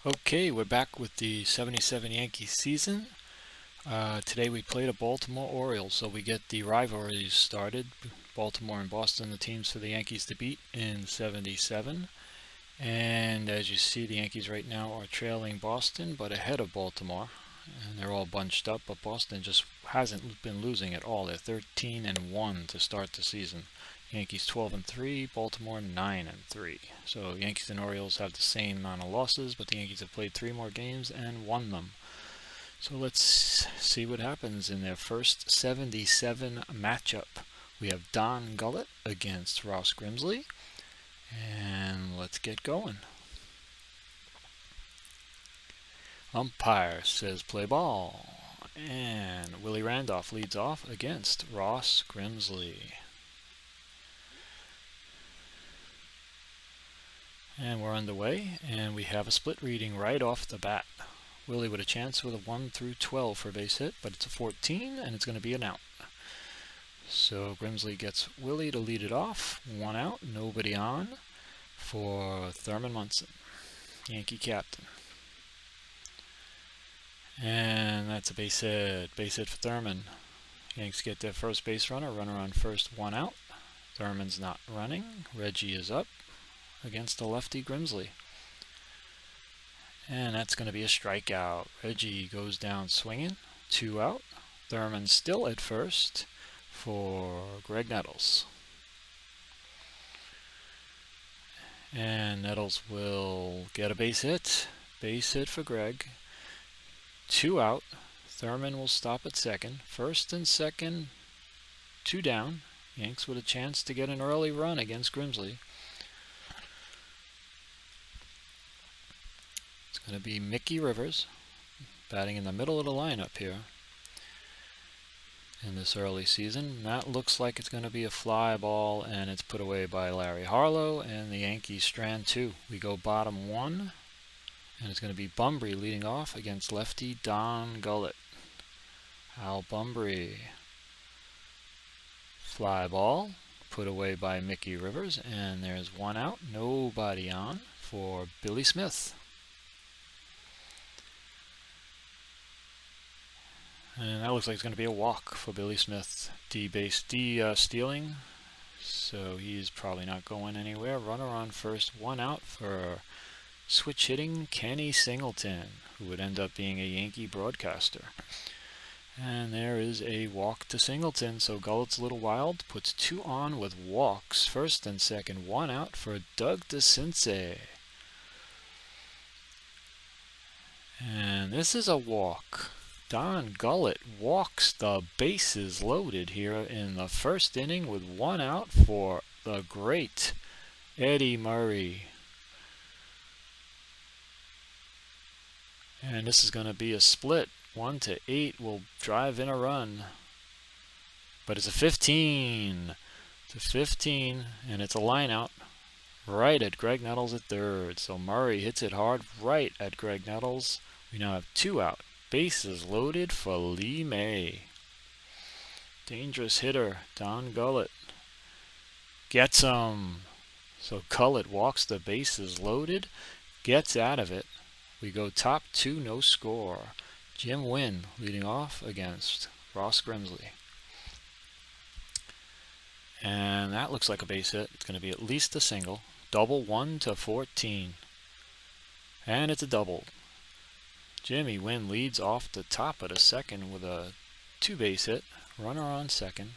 Okay, we're back with the 77 Yankees season. Today we play the Baltimore Orioles, so we get the rivalries started. Baltimore and Boston, the teams for the Yankees to beat in 77. And as you see, the Yankees right now are trailing Boston, but ahead of Baltimore. And they're all bunched up, but Boston just hasn't been losing at all. They're 13-1 to start the season. Yankees 12-3, Baltimore 9-3. So Yankees and Orioles have the same amount of losses, but the Yankees have played 3 more games and won them. So let's see what happens in their first 77 matchup. We have Don Gullett against Ross Grimsley, and let's get going. Umpire says play ball, and Willie Randolph leads off against Ross Grimsley. And we're underway, and we have a split reading right off the bat. Willie with a chance with a 1 through 12 for a base hit, but it's a 14, and it's going to be an out. So Grimsley gets Willie to lead it off. 1 out, nobody on for Thurman Munson, Yankee captain. And that's a base hit for Thurman. Yanks get their first base runner on first, 1 out. Thurman's not running. Reggie is up against the lefty Grimsley. And that's going to be a strikeout. Reggie goes down swinging, 2 out. Thurman still at first for Greg Nettles. And Nettles will get a base hit. Base hit for Greg. 2 out. Thurman will stop at second. First and second, 2 down. Yanks with a chance to get an early run against Grimsley. It's going to be Mickey Rivers batting in the middle of the lineup here in this early season. That looks like it's going to be a fly ball, and it's put away by Larry Harlow, and the Yankees strand 2. We go bottom 1, and it's going to be Bumbry leading off against lefty Don Gullett. Al Bumbry. Fly ball, put away by Mickey Rivers, and there's 1 out, nobody on for Billy Smith. And that looks like it's going to be a walk for Billy Smith. D stealing, so he's probably not going anywhere. Runner on first, 1 out for switch hitting Kenny Singleton, who would end up being a Yankee broadcaster. And there is a walk to Singleton, so Gullett's a little wild. Puts 2 on with walks, first and second, 1 out for Doug DeCinces. And this is a walk. Don Gullett walks the bases loaded here in the first inning with 1 out for the great Eddie Murray. And this is going to be a split. 1-8 will drive in a run. But it's a 15. It's a 15, and it's a line out right at Greg Nettles at third. So Murray hits it hard right at Greg Nettles. We now have 2 out. Bases loaded for Lee May. Dangerous hitter, Don Gullett. Gets him. So Gullett walks the bases loaded, gets out of it. We go top 2, no score. Jim Wynn leading off against Ross Grimsley. And that looks like a base hit. It's going to be at least a single. Double 1-14. And it's a double. Jimmy Wynn leads off the top of the second with a 2-base hit. Runner on second.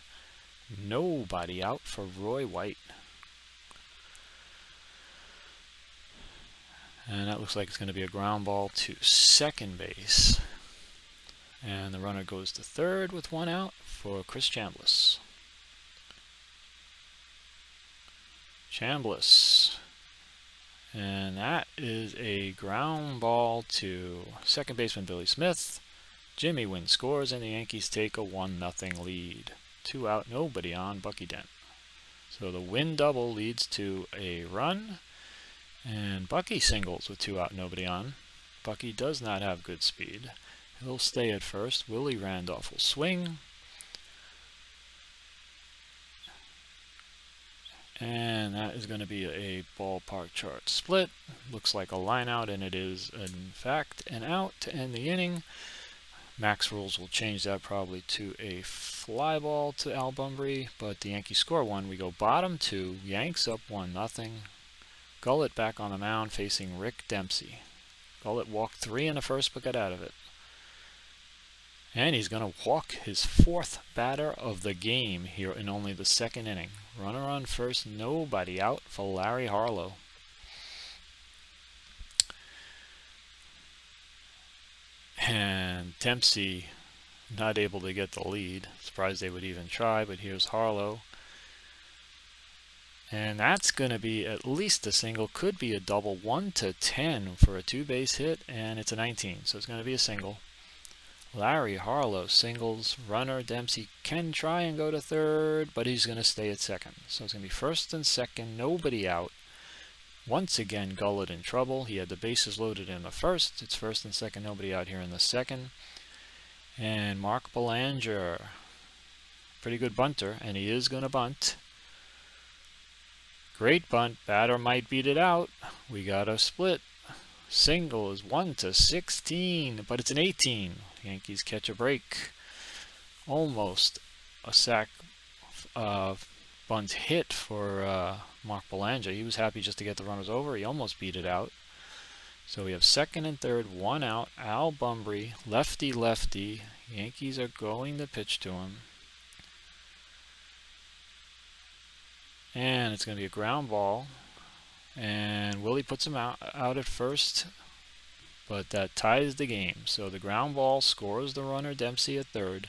Nobody out for Roy White. And that looks like it's going to be a ground ball to second base. And the runner goes to third with 1 out for Chris Chambliss. And that is a ground ball to second baseman Billy Smith. Jimmy Wynn scores, and the Yankees take a 1-0 lead. 2 out, nobody on, Bucky Dent. So the Wynn double leads to a run, and Bucky singles with 2 out, nobody on. Bucky does not have good speed. He'll stay at first. Willie Randolph will swing. And that is going to be a ballpark chart split. Looks like a line out, and it is in fact an out to end the inning. Max rules will change that probably to a fly ball to Al Bunbury, but the Yankees score one. We go bottom two, Yanks up 1-0. Gullett back on the mound facing Rick Dempsey. Gullett walked 3 in the first but got out of it. And he's going to walk his 4th batter of the game here in only the 2nd inning. Runner on first, nobody out for Larry Harlow. And Dempsey not able to get the lead. Surprised they would even try, but here's Harlow. And that's going to be at least a single, could be a double, 1-10 for a 2-base hit, and it's a 19, so it's going to be a single. Larry Harlow singles, runner. Dempsey can try and go to third, but he's going to stay at second. So it's going to be first and second, nobody out. Once again, Gullett in trouble. He had the bases loaded in the first. It's first and second, nobody out here in the second. And Mark Belanger, pretty good bunter, and he is going to bunt. Great bunt. Batter might beat it out. We got a split. Single is 1-16, but it's an 18. Yankees catch a break. Almost a sac bunt hit for Mark Belanger. He was happy just to get the runners over. He almost beat it out. So we have second and third, 1 out. Al Bunbury, lefty. Yankees are going to pitch to him. And it's going to be a ground ball. And Willie puts him out at first, but that ties the game. So the ground ball scores the runner, Dempsey, at third.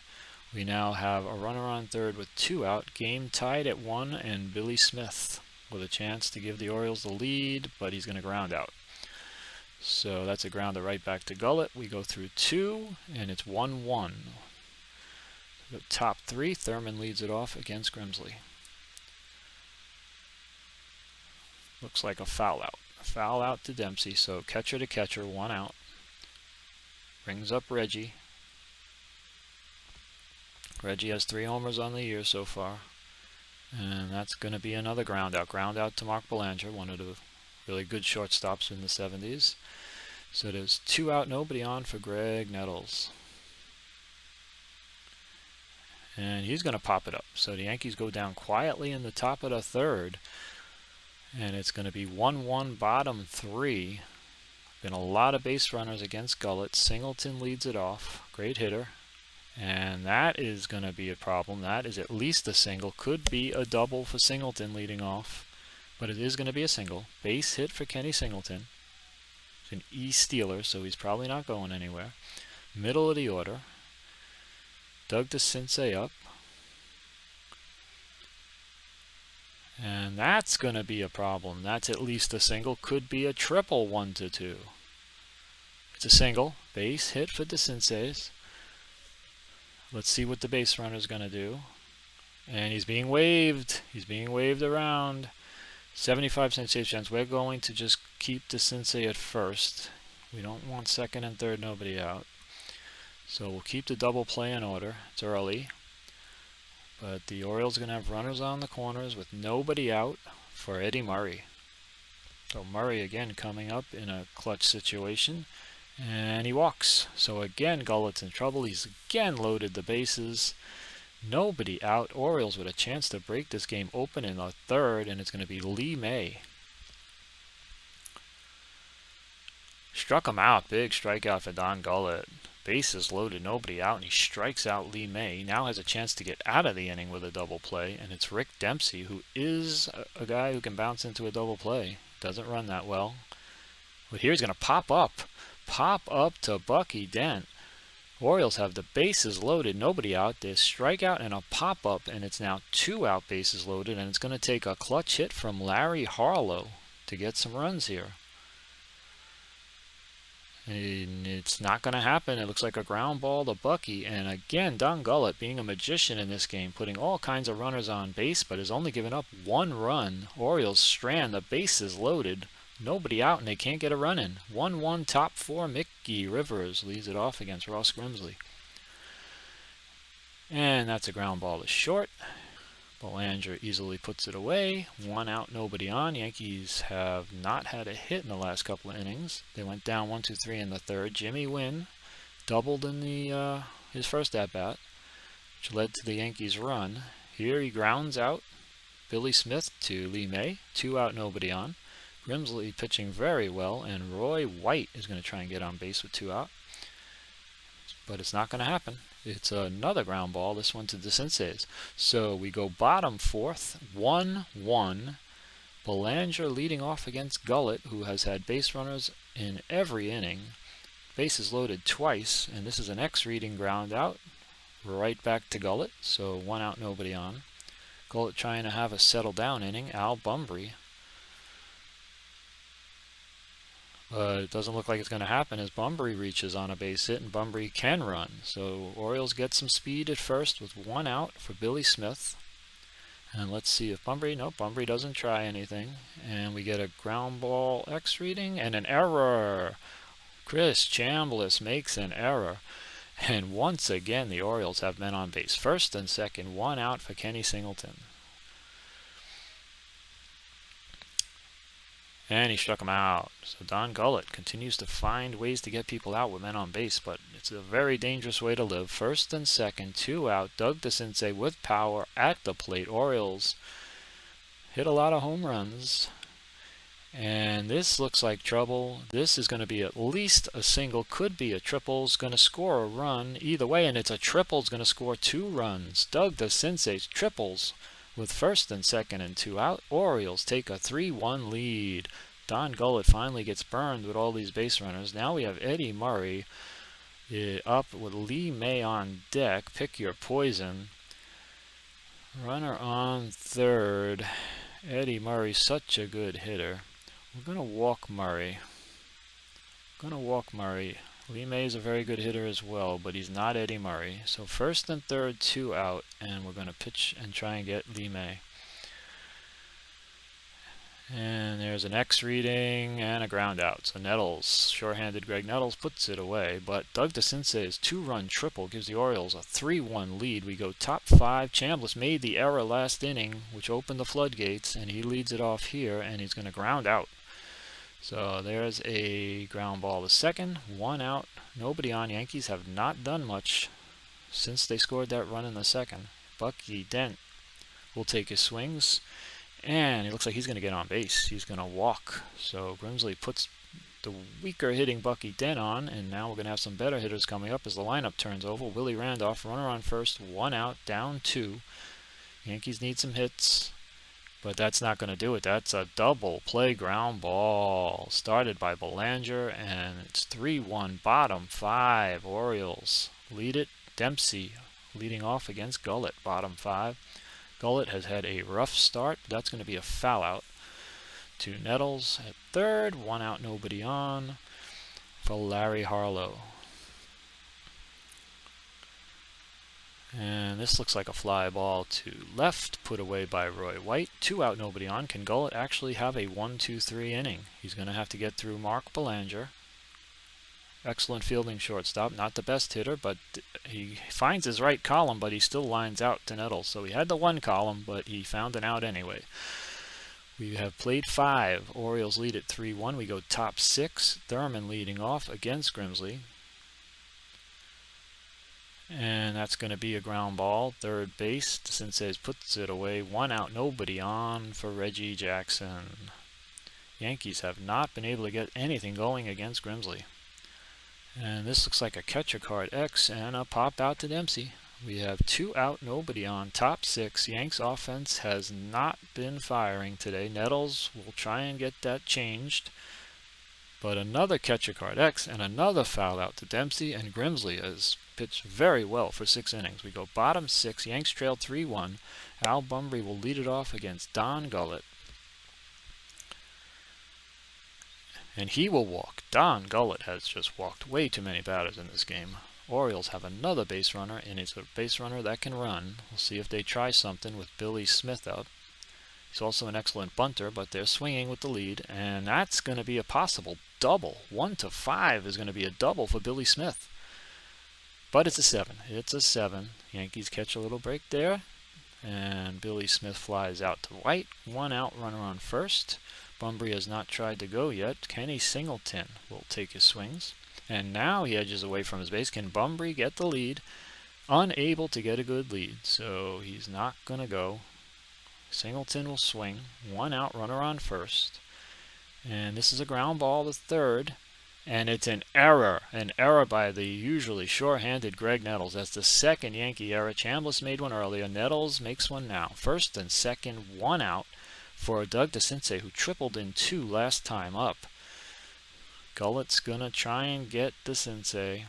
We now have a runner on third with 2 out. Game tied at 1, and Billy Smith with a chance to give the Orioles the lead, but he's going to ground out. So that's a grounder right back to Gullett. We go through 2, and it's 1-1. The top 3, Thurman leads it off against Grimsley. Looks like a foul out. A foul out to Dempsey, so catcher to catcher, 1 out. Brings up Reggie. Reggie has 3 homers on the year so far. And that's going to be another ground out. Ground out to Mark Belanger, one of the really good shortstops in the 70s. So there's 2 out, nobody on for Greg Nettles. And he's going to pop it up. So the Yankees go down quietly in the top of the third. And it's going to be 1-1 bottom 3. Been a lot of base runners against Gullett. Singleton leads it off. Great hitter. And that is going to be a problem. That is at least a single. Could be a double for Singleton leading off. But it is going to be a single. Base hit for Kenny Singleton. It's an E-stealer, so he's probably not going anywhere. Middle of the order. Doug DeCinces up. And that's going to be a problem. That's at least a single. Could be a triple, 1-2. It's a single. Base hit for DeCinces. Let's see what the base runner is going to do. And he's being waved. He's being waved around. 75% safe chance. We're going to just keep DeCinces at first. We don't want second and third, nobody out. So we'll keep the double play in order. It's early. But the Orioles are going to have runners on the corners with nobody out for Eddie Murray. So Murray again coming up in a clutch situation. And he walks. So again, Gullett's in trouble. He's again loaded the bases. Nobody out. Orioles with a chance to break this game open in the third. And it's going to be Lee May. Struck him out. Big strikeout for Don Gullett. Bases loaded, nobody out, and he strikes out Lee May. He now has a chance to get out of the inning with a double play, and it's Rick Dempsey, who is a guy who can bounce into a double play. Doesn't run that well. But here he's going to pop up. Pop up to Bucky Dent. Orioles have the bases loaded, nobody out. There's strikeout and a pop-up, and it's now 2 out, bases loaded, and it's going to take a clutch hit from Larry Harlow to get some runs here. And it's not going to happen. It looks like a ground ball to Bucky. And again, Don Gullett being a magician in this game, putting all kinds of runners on base, but has only given up 1 run. Orioles strand, the bases loaded, nobody out, and they can't get a run in. 1-1 top 4. Mickey Rivers leads it off against Ross Grimsley. And that's a ground ball to short. Belanger easily puts it away. 1 out, nobody on. Yankees have not had a hit in the last couple of innings. They went down 1-2-3 in the third. Jimmy Wynn doubled in the his first at-bat, which led to the Yankees' run. Here he grounds out Billy Smith to Lee May. 2 out, nobody on. Grimsley pitching very well, and Roy White is going to try and get on base with 2 out. But it's not going to happen. It's another ground ball, this one to DeCinces. So we go bottom fourth, 1-1. Belanger leading off against Gullett, who has had base runners in every inning. Bases loaded twice, and this is an X reading ground out. Right back to Gullett, so 1 out, nobody on. Gullett trying to have a settle down inning. Al Bumbry. It doesn't look like it's going to happen as Bumbry reaches on a base hit, and Bumbry can run. So Orioles get some speed at first with 1 out for Billy Smith. And let's see if Bumbry, nope, Bumbry doesn't try anything. And we get a ground ball X reading and an error. Chris Chambliss makes an error. And once again, the Orioles have men on base. First and second, 1 out for Kenny Singleton. And he struck him out. So Don Gullett continues to find ways to get people out with men on base, but it's a very dangerous way to live. First and second, 2 out. Doug DeCinces with power at the plate. Orioles hit a lot of home runs. And this looks like trouble. This is going to be at least a single, could be a triple. Is going to score a run either way, and it's a triple. Is going to score 2 runs. Doug DeCinces triples with first and second and 2 out. Orioles take a 3-1 lead. Don Gullett finally gets burned with all these base runners. Now we have Eddie Murray up with Lee May on deck. Pick your poison. Runner on third. Eddie Murray, such a good hitter. We're going to walk Murray. Lee May is a very good hitter as well, but he's not Eddie Murray. So first and third, 2 out, and we're going to pitch and try and get Lee May. And there's an X reading and a ground out. So Nettles, short-handed Greg Nettles puts it away, but Doug DeCinces' 2-run triple gives the Orioles a 3-1 lead. We go top 5. Chambliss made the error last inning, which opened the floodgates, and he leads it off here, and he's going to ground out. So there's a ground ball to second, 1 out, nobody on. Yankees have not done much since they scored that run in the second. Bucky Dent will take his swings, and it looks like he's going to get on base. He's going to walk. So Grimsley puts the weaker hitting Bucky Dent on, and now we're going to have some better hitters coming up as the lineup turns over. Willie Randolph, runner on first, 1 out, down 2. Yankees need some hits. But that's not going to do it. That's a double play ground ball started by Belanger, and it's 3-1, bottom 5. Orioles lead it. Dempsey leading off against Gullett, bottom 5. Gullett has had a rough start, but that's going to be a foul out to Nettles at third. 1 out, nobody on for Larry Harlow. And this looks like a fly ball to left, put away by Roy White. 2 out, nobody on. Can Gullett actually have a 1-2-3 inning? He's going to have to get through Mark Belanger. Excellent fielding shortstop. Not the best hitter, but he finds his right column, but he still lines out to Nettles. So he had the 1 column, but he found an out anyway. We have played 5. Orioles lead at 3-1. We go top 6. Thurman leading off against Grimsley. And that's going to be a ground ball. Third base. DeCinces puts it away. 1 out, nobody on for Reggie Jackson. Yankees have not been able to get anything going against Grimsley. And this looks like a catcher card X and a pop out to Dempsey. We have 2 out, nobody on. Top 6. Yanks offense has not been firing today. Nettles will try and get that changed. But another catcher card X and another foul out to Dempsey, and Grimsley has pitched very well for 6 innings. We go bottom 6. Yanks trail 3-1. Al Bumbry will lead it off against Don Gullett. And he will walk. Don Gullett has just walked way too many batters in this game. Orioles have another base runner, and it's a base runner that can run. We'll see if they try something with Billy Smith up. He's also an excellent bunter, but they're swinging with the lead, and that's going to be a possible double. 1-5 is going to be a double for Billy Smith. But it's a 7. It's a 7. Yankees catch a little break there. and Billy Smith flies out to right. 1 out, runner on first. Bunbury has not tried to go yet. Kenny Singleton will take his swings. And now he edges away from his base. Can Bunbury get the lead? Unable to get a good lead, so he's not going to go. Singleton will swing. 1 out, runner on first. And this is a ground ball to third. And it's an error by the usually sure-handed Greg Nettles. That's the second Yankee error. Chambliss made one earlier. Nettles makes one now. First and second, 1 out for Doug DeCinces, who tripled in 2 last time up. Gullett's going to try and get DeCinces,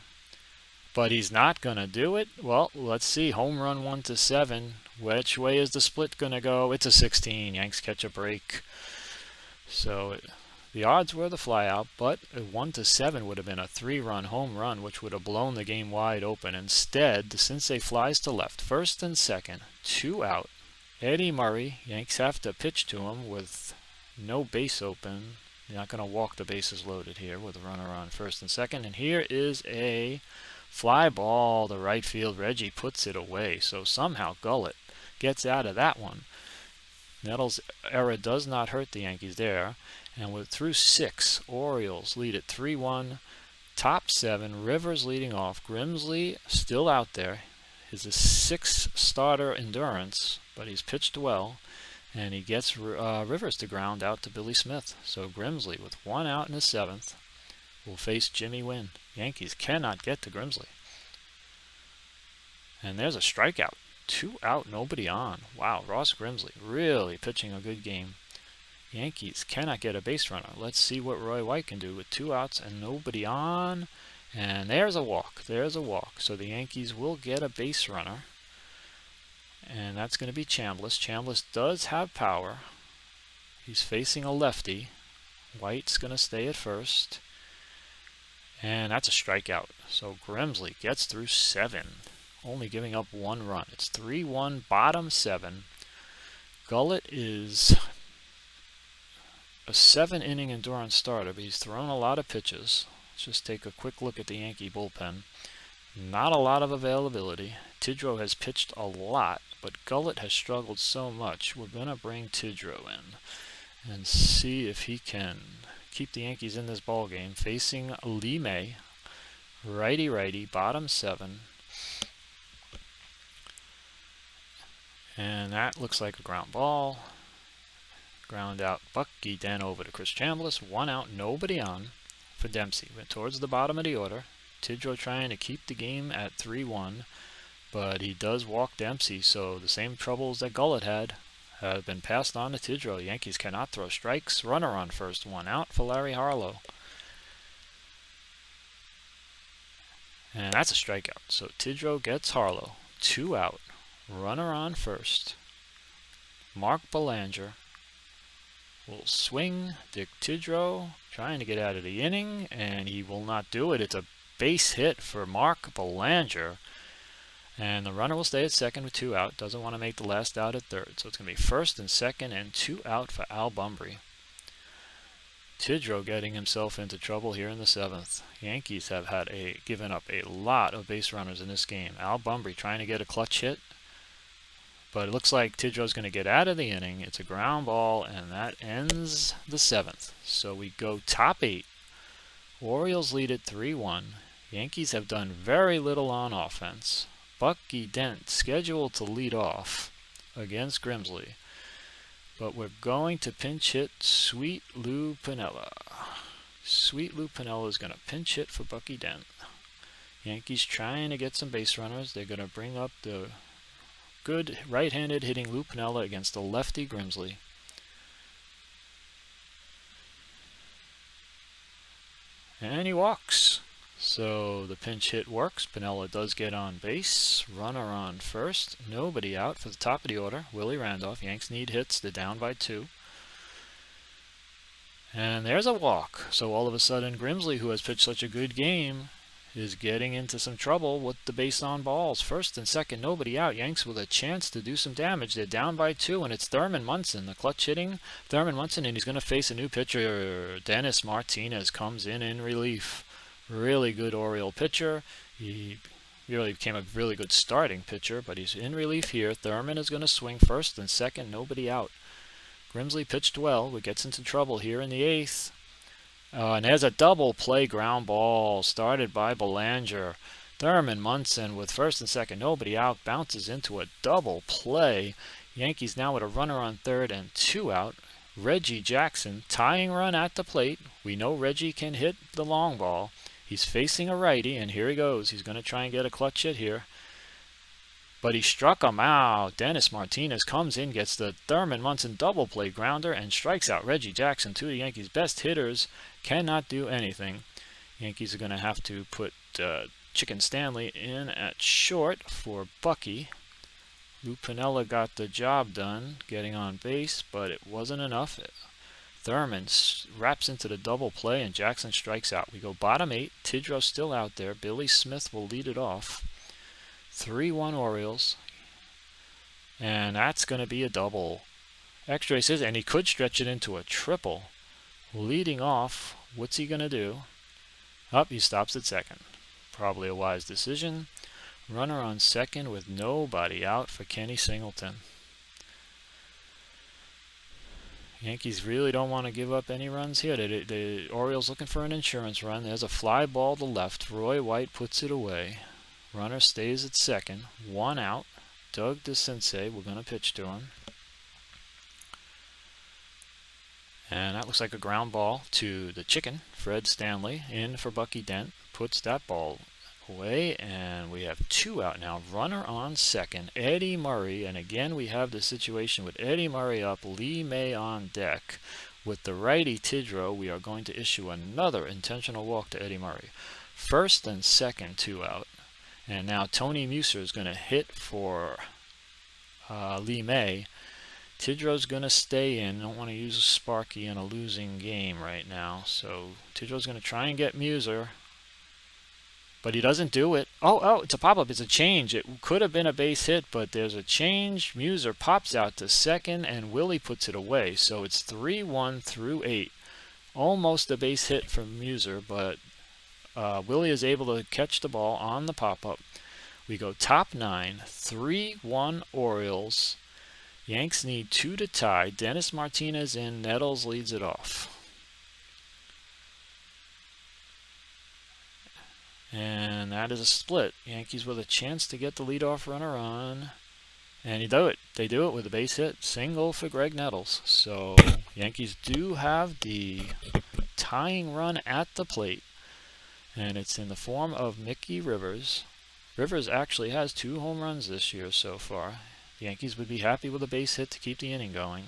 but he's not going to do it. Well, let's see. Home run 1-7. Which way is the split going to go? It's a 16. Yanks catch a break. So the odds were the flyout, but a 1-7 would have been a 3-run home run, which would have blown the game wide open. Instead, DeCinces flies to left. First and second, 2 out. Eddie Murray, Yanks have to pitch to him with no base open. You're not going to walk the bases loaded here with a runner on first and second. And here is a fly ball to right field. Reggie puts it away. So somehow Gullett gets out of that one. Nettles' error does not hurt the Yankees there. And with through 6, Orioles lead at 3-1. Top 7, Rivers leading off. Grimsley still out there. His 6th starter endurance, but he's pitched well. And he gets Rivers to ground out to Billy Smith. So Grimsley, with 1 out in the 7th, will face Jimmy Wynn. Yankees cannot get to Grimsley. And there's a strikeout. 2 out, nobody on. Wow, Ross Grimsley really pitching a good game. Yankees cannot get a base runner. Let's see what Roy White can do with 2 outs and nobody on. And there's a walk. There's a walk. So the Yankees will get a base runner. And that's going to be Chambliss. Chambliss does have power. He's facing a lefty. White's going to stay at first. And that's a strikeout. So Grimsley gets through 7, only giving up 1 run. It's 3-1, bottom 7. Gullett is a 7-inning endurance starter, but he's thrown a lot of pitches. Let's just take a quick look at the Yankee bullpen. Not a lot of availability. Tidrow has pitched a lot, but Gullett has struggled so much. We're going to bring Tidrow in and see if he can keep the Yankees in this ball game. Facing Lee May, righty, bottom 7. And that looks like a ground ball. Ground out Bucky Dent over to Chris Chambliss. 1 out, nobody on for Dempsey. Went towards the bottom of the order. Tidrow trying to keep the game at 3-1, but he does walk Dempsey, so the same troubles that Gullett had have been passed on to Tidrow. Yankees cannot throw strikes. Runner on first, 1 out for Larry Harlow. And that's a strikeout. So Tidrow gets Harlow. 2 out. Runner on first. Mark Belanger will swing. Dick Tidrow trying to get out of the inning, and he will not do it. It's a base hit for Mark Belanger. And the runner will stay at second with 2 out. Doesn't want to make the last out at third. So it's going to be first and second and 2 out for Al Bunbury. Tidrow getting himself into trouble here in the 7th. Yankees have given up a lot of base runners in this game. Al Bunbury trying to get a clutch hit, but it looks like Tidrow's going to get out of the inning. It's a ground ball, and that ends the 7th. So we go top 8. Orioles lead at 3-1. Yankees have done very little on offense. Bucky Dent scheduled to lead off against Grimsley. But we're going to pinch hit Sweet Lou Piniella. Sweet Lou Piniella is going to pinch hit for Bucky Dent. Yankees trying to get some base runners. They're going to bring up the good right-handed hitting Lou Piniella against the lefty Grimsley. And he walks. So the pinch hit works. Piniella does get on base. Runner on first. Nobody out for the top of the order. Willie Randolph. Yanks need hits. They're down by 2. And there's a walk. So all of a sudden Grimsley, who has pitched such a good game, is getting into some trouble with the base on balls. First and second, nobody out. Yanks with a chance to do some damage. They're down by 2, and it's Thurman Munson, the clutch hitting Thurman Munson, and he's going to face a new pitcher. Dennis Martinez comes in relief. Really good Oriole pitcher. He really became a really good starting pitcher, but he's in relief here. Thurman is going to swing first and second, nobody out. Grimsley pitched well, but gets into trouble here in the 8th. And there's a double play ground ball started by Belanger. Thurman Munson with first and second, nobody out, bounces into a double play. Yankees now with a runner on third and 2 out. Reggie Jackson, tying run at the plate. We know Reggie can hit the long ball. He's facing a righty, and here he goes. He's going to try and get a clutch hit here. But he struck him out. Dennis Martinez comes in, gets the Thurman Munson double play grounder, and strikes out Reggie Jackson. Two of the Yankees' best hitters cannot do anything. Yankees are going to have to put Chicken Stanley in at short for Bucky. Lou Piniella got the job done getting on base, but it wasn't enough. Thurman wraps into the double play, and Jackson strikes out. We go bottom 8. Tidrow still out there. Billy Smith will lead it off. 3-1 Orioles. And that's going to be a double. Extra bases, and he could stretch it into a triple. Leading off, what's he going to do? He stops at second. Probably a wise decision. Runner on second with nobody out for Kenny Singleton. Yankees really don't want to give up any runs here. The Orioles looking for an insurance run. There's a fly ball to left. Roy White puts it away. Runner stays at second. 1 out. Doug DeCinces, we're going to pitch to him. And that looks like a ground ball to the chicken, Fred Stanley, in for Bucky Dent. Puts that ball away, and we have 2 out now. Runner on second, Eddie Murray, and again we have the situation with Eddie Murray up, Lee May on deck. With the righty Tidrow, we are going to issue another intentional walk to Eddie Murray. First and second, 2 out. And now Tony Muser is going to hit for Lee May. Tidrow's going to stay in. Don't want to use a Sparky in a losing game right now. So Tidrow's going to try and get Muser. But he doesn't do it. Oh, it's a pop-up. It's a change. It could have been a base hit, but there's a change. Muser pops out to second, and Willie puts it away. So it's 3-1 through 8. Almost a base hit from Muser, but Willie is able to catch the ball on the pop-up. We go top 9, 3-1 Orioles. Yanks need 2 to tie. Dennis Martinez in. Nettles leads it off. And that is a split. Yankees with a chance to get the leadoff runner on. And they do it with a base hit. Single for Greg Nettles. So Yankees do have the tying run at the plate. And it's in the form of Mickey Rivers. Rivers actually has 2 home runs this year so far. The Yankees would be happy with a base hit to keep the inning going.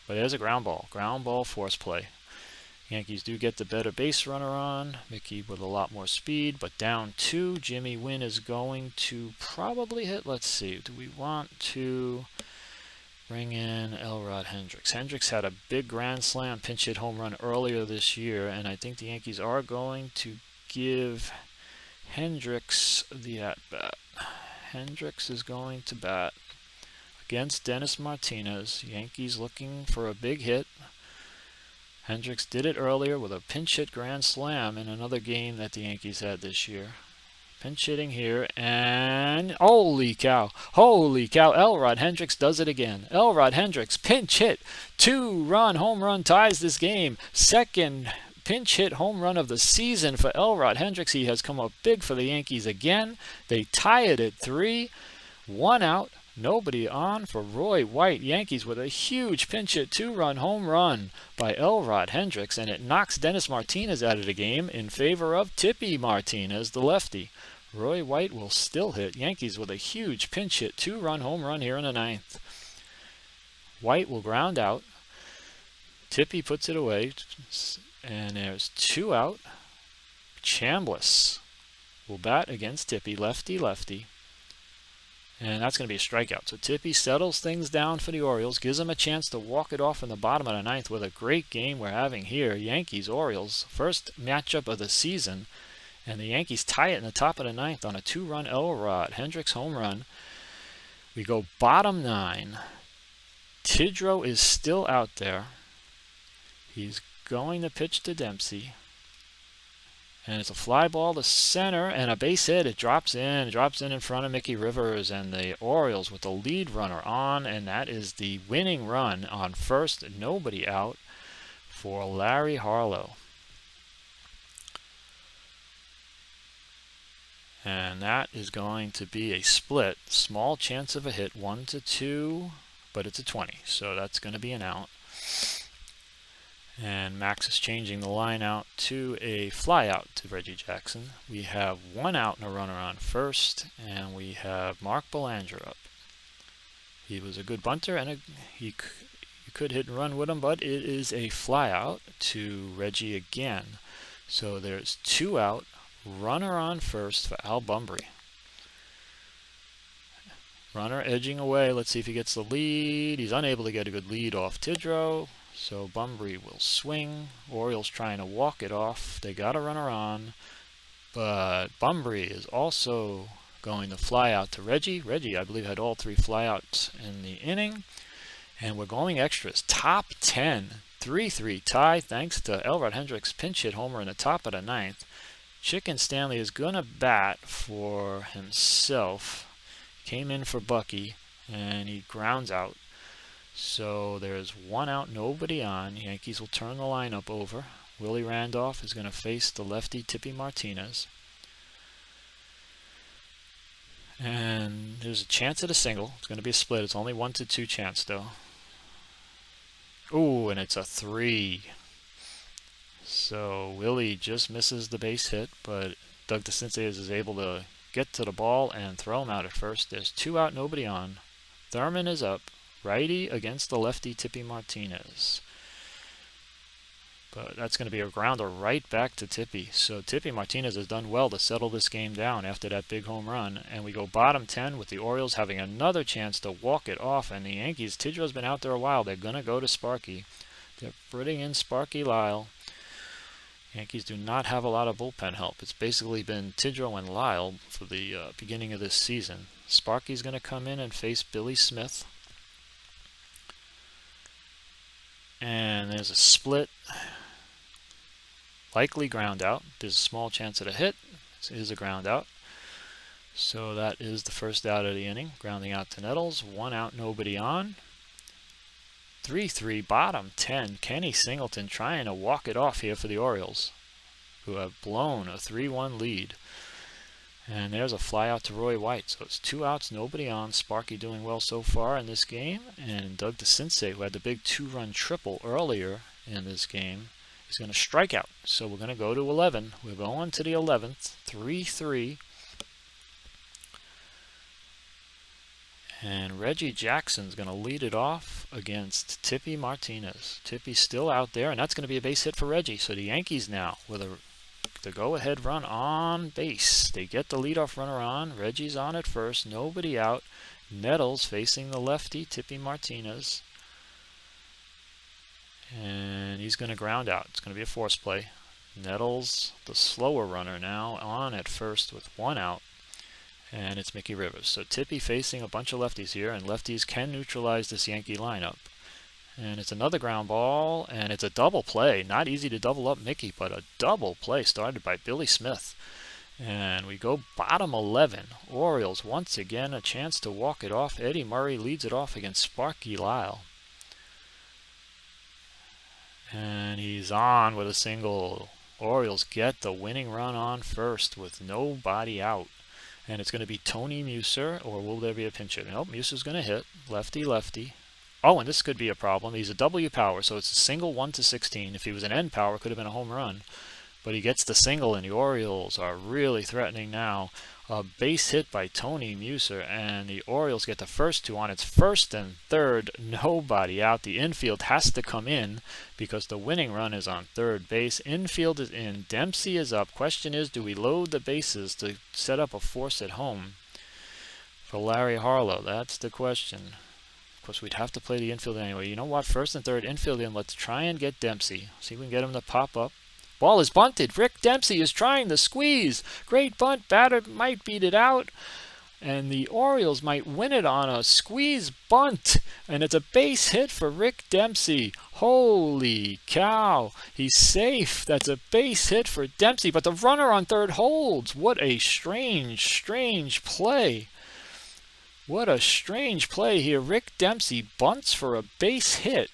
But there's a ground ball. Ground ball force play. Yankees do get the better base runner on. Mickey with a lot more speed, but down 2. Jimmy Wynn is going to probably hit. Let's see. Do we want to bring in Elrod Hendricks? Hendricks had a big grand slam pinch hit home run earlier this year, and I think the Yankees are going to give Hendricks the at-bat. Hendricks is going to bat against Dennis Martinez. Yankees looking for a big hit. Hendricks did it earlier with a pinch hit grand slam in another game that the Yankees had this year. Pinch hitting here, and holy cow, Elrod Hendricks does it again. Elrod Hendricks, pinch hit, 2-run home run ties this game. Second pinch hit home run of the season for Elrod Hendricks. He has come up big for the Yankees again. They tie it at 3, 1 out. Nobody on for Roy White. Yankees with a huge pinch hit 2-run home run by Elrod Hendricks, and it knocks Dennis Martinez out of the game in favor of Tippy Martinez, the lefty. Roy White will still hit. Yankees with a huge pinch hit 2-run home run here in the 9th. White will ground out. Tippy puts it away, and there's 2 out. Chambliss will bat against Tippy, lefty. And that's going to be a strikeout. So Tippy settles things down for the Orioles, gives them a chance to walk it off in the bottom of the 9th with a great game we're having here. Yankees-Orioles, first matchup of the season. And the Yankees tie it in the top of the 9th on a 2-run Elrod Hendricks home run. We go bottom 9. Tidrow is still out there. He's going to pitch to Dempsey. And it's a fly ball to center and a base hit. It drops in front of Mickey Rivers, and the Orioles with the lead runner on, and that is the winning run on first, nobody out for Larry Harlow. And that is going to be a split. Small chance of a hit, 1-2, but it's a 20, so that's going to be an out. And Max is changing the line out to a fly out to Reggie Jackson. We have one out and a runner on first, and we have Mark Belanger up. He was a good bunter, and you could hit and run with him, but it is a fly out to Reggie again. So there's 2 out, runner on first for Al Bumbry. Runner edging away. Let's see if he gets the lead. He's unable to get a good lead off Tidrow. So Bumbry will swing. Orioles trying to walk it off. They got a runner on. But Bumbry is also going to fly out to Reggie. Reggie, I believe, had all 3 flyouts in the inning. And we're going extras. Top 10. 3-3 tie thanks to Elrod Hendricks' pinch hit homer in the top of the 9th. Chicken Stanley is going to bat for himself. Came in for Bucky, and he grounds out. So there's 1 out, nobody on. Yankees will turn the lineup over. Willie Randolph is going to face the lefty Tippy Martinez. And there's a chance at a single. It's going to be a split. It's only 1-2 chance, though. Ooh, and it's a 3. So Willie just misses the base hit, but Doug DeCinces is able to get to the ball and throw him out at first. There's 2 out, nobody on. Thurman is up. Righty against the lefty Tippy Martinez. But that's going to be a grounder right back to Tippy. So Tippy Martinez has done well to settle this game down after that big home run. And we go bottom 10 with the Orioles having another chance to walk it off. And the Yankees, Tidrow's been out there a while. They're going to go to Sparky. They're putting in Sparky Lyle. Yankees do not have a lot of bullpen help. It's basically been Tidrow and Lyle for the beginning of this season. Sparky's going to come in and face Billy Smith. And there's a split. Likely ground out. There's a small chance at a hit. It is a ground out. So that is the first out of the inning. Grounding out to Nettles. 1 out, nobody on. 3-3, bottom 10. Kenny Singleton trying to walk it off here for the Orioles, who have blown a 3-1 lead. And there's a fly out to Roy White. So it's 2 outs, nobody on. Sparky doing well so far in this game. And Doug DeCinces, who had the big 2-run triple earlier in this game, is going to strike out. So we're going to go to 11. We're going to the 11th. 3-3. And Reggie Jackson's going to lead it off against Tippy Martinez. Tippy's still out there, and that's going to be a base hit for Reggie. So the Yankees now with the go-ahead run on base. They get the leadoff runner on. Reggie's on at first. Nobody out. Nettles facing the lefty, Tippy Martinez. And he's going to ground out. It's going to be a force play. Nettles, the slower runner now, on at first with 1 out. And it's Mickey Rivers. So Tippy facing a bunch of lefties here, and lefties can neutralize this Yankee lineup. And it's another ground ball, and it's a double play. Not easy to double up Mickey, but a double play started by Billy Smith. And we go bottom 11. Orioles once again a chance to walk it off. Eddie Murray leads it off against Sparky Lyle. And he's on with a single. Orioles get the winning run on first with nobody out. And it's going to be Tony Muser, or will there be a pinch hit? Nope, Muser's going to hit. Lefty, lefty. Oh, and this could be a problem. He's a W power, so it's a single 1-16. If he was an N power, it could have been a home run. But he gets the single, and the Orioles are really threatening now. A base hit by Tony Muser, and the Orioles get the first 2 on. It's first and third, nobody out. The infield has to come in because the winning run is on third base. Infield is in. Dempsey is up. Question is, do we load the bases to set up a force at home for Larry Harlow? That's the question. Of course, we'd have to play the infield anyway. You know what? First and third, infield in. Let's try and get Dempsey. See if we can get him to pop up. Ball is bunted. Rick Dempsey is trying to squeeze. Great bunt. Batter might beat it out. and the Orioles might win it on a squeeze bunt, and it's a base hit for Rick Dempsey. Holy cow, he's safe. That's a base hit for Dempsey, but the runner on third holds. What a strange play. What a strange play here. Rick Dempsey bunts for a base hit,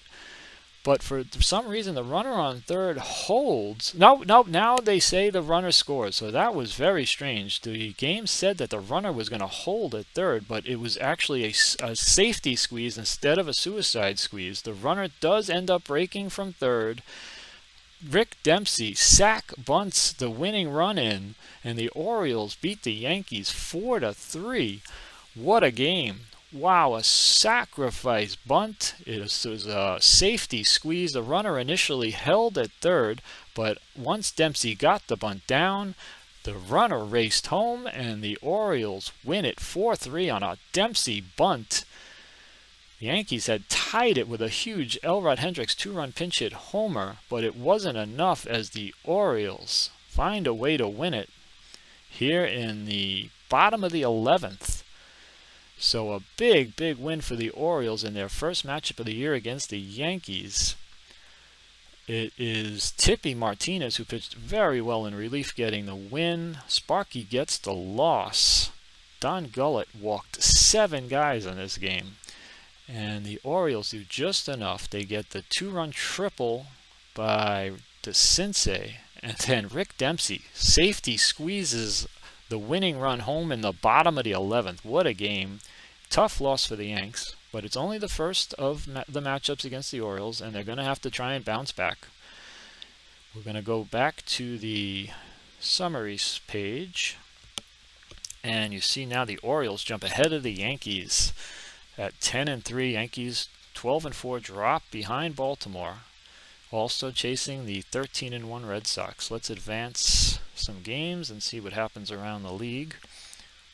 but for some reason the runner on third holds. No, now they say the runner scores, so that was very strange. The game said that the runner was going to hold at third, but it was actually a safety squeeze instead of a suicide squeeze. The runner does end up breaking from third. Rick Dempsey sack bunts the winning run in, and the Orioles beat the Yankees 4-3. What a game. Wow, a sacrifice bunt. It was a safety squeeze. The runner initially held at third, but once Dempsey got the bunt down, the runner raced home, and the Orioles win it 4-3 on a Dempsey bunt. The Yankees had tied it with a huge Elrod Hendricks 2-run pinch hit homer, but it wasn't enough as the Orioles find a way to win it here in the bottom of the 11th. So a big win for the Orioles in their first matchup of the year against the Yankees. It is Tippy Martinez who pitched very well in relief getting the win. Sparky gets the loss. Don Gullett walked 7 guys in this game. And the Orioles do just enough. They get the 2-run triple by DeCinces. And then Rick Dempsey safety squeezes the winning run home in the bottom of the 11th. What a game. Tough loss for the Yanks, but it's only the first of the matchups against the Orioles, and they're going to have to try and bounce back. We're going to go back to the summaries page, and you see now the Orioles jump ahead of the Yankees at 10-3. Yankees 12-4 drop behind Baltimore, also chasing the 13-1 Red Sox. Let's advance some games and see what happens around the league.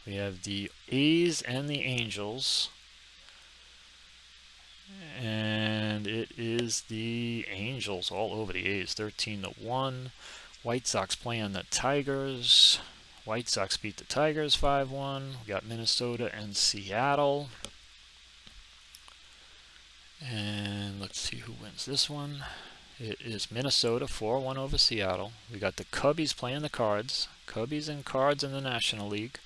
We have the A's and the Angels, and it is the Angels all over the A's, 13-1. White Sox playing the Tigers. White Sox beat the Tigers 5-1. We got Minnesota and Seattle. And let's see who wins this one. It is Minnesota 4-1 over Seattle. We got the Cubbies playing the Cards. Cubbies and Cards in the National League.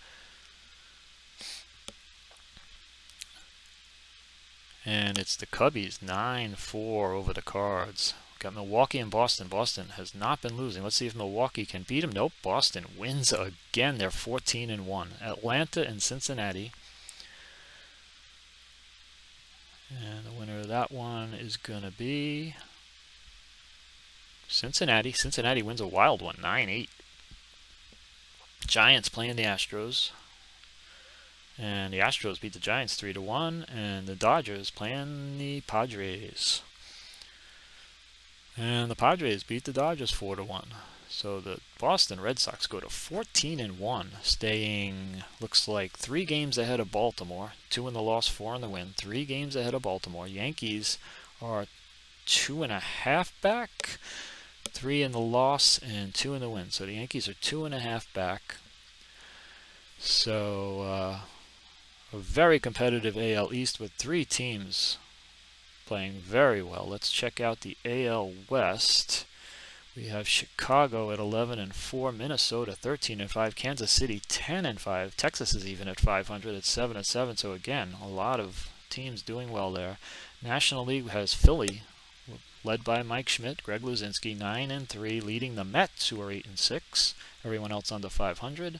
And it's the Cubbies 9-4 over the Cards. Got Milwaukee and Boston. Boston has not been losing. Let's see if Milwaukee can beat them. Nope, Boston wins again. They're 14-1. Atlanta and Cincinnati. And the winner of that one is going to be Cincinnati. Cincinnati wins a wild one, 9-8. Giants playing the Astros. And the Astros beat the Giants 3-1. And the Dodgers playing the Padres. And the Padres beat the Dodgers 4-1. So the Boston Red Sox go to 14-1, staying, looks like, 3 games ahead of Baltimore. 2 in the loss, 4 in the win. 3 games ahead of Baltimore. Yankees are 2.5 back. 3 in the loss and 2 in the win. So the Yankees are 2.5 back. So a very competitive AL East with 3 teams playing very well. Let's check out the AL West. We have Chicago at 11-4, Minnesota 13-5, Kansas City 10-5, Texas is even at 500 at 7-7. So again, a lot of teams doing well there. National League has Philly, led by Mike Schmidt, Greg Luzinski 9-3, leading the Mets, who are 8-6. Everyone else under 500.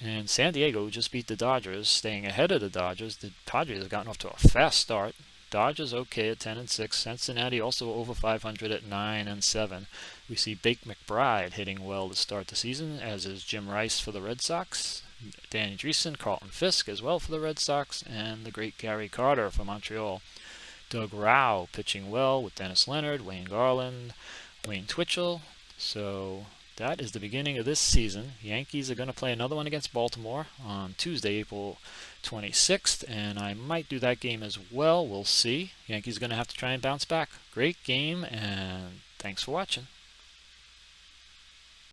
And San Diego just beat the Dodgers, staying ahead of the Dodgers. The Padres have gotten off to a fast start. Dodgers okay at 10-6. Cincinnati also over 500 at 9-7. We see Bake McBride hitting well to start the season, as is Jim Rice for the Red Sox, Danny Dreesen, Carlton Fisk as well for the Red Sox, and the great Gary Carter for Montreal. Doug Rauch pitching well with Dennis Leonard, Wayne Garland, Wayne Twitchell. So that is the beginning of this season. Yankees are going to play another one against Baltimore on Tuesday, April 26th, and I might do that game as well. We'll see. Yankees are going to have to try and bounce back. Great game, and thanks for watching.